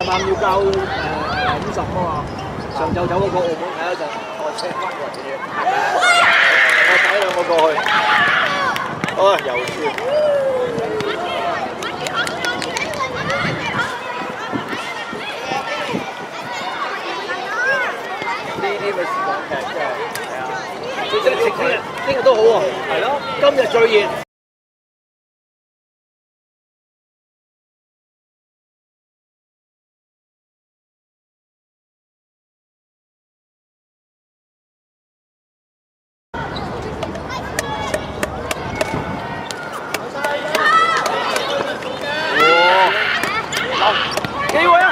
晚要交50啊嘛，上晝走嗰個澳門睇一陣，我車翻過嚟嘅，我仔兩個過去，又輸。呢啲咪時光劇真係，係啊，最緊要聽日都好喎，係咯，今日最熱。機會啊！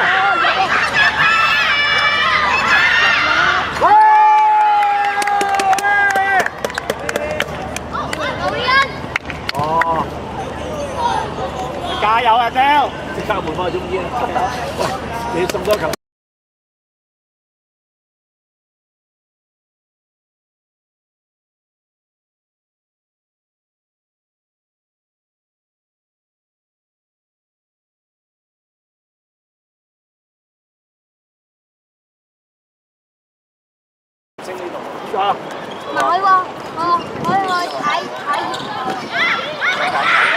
哦，加油啊，Del！即刻換翻去中堅。喂，你送多球。升呢度。啊！唔係喎，我去睇睇。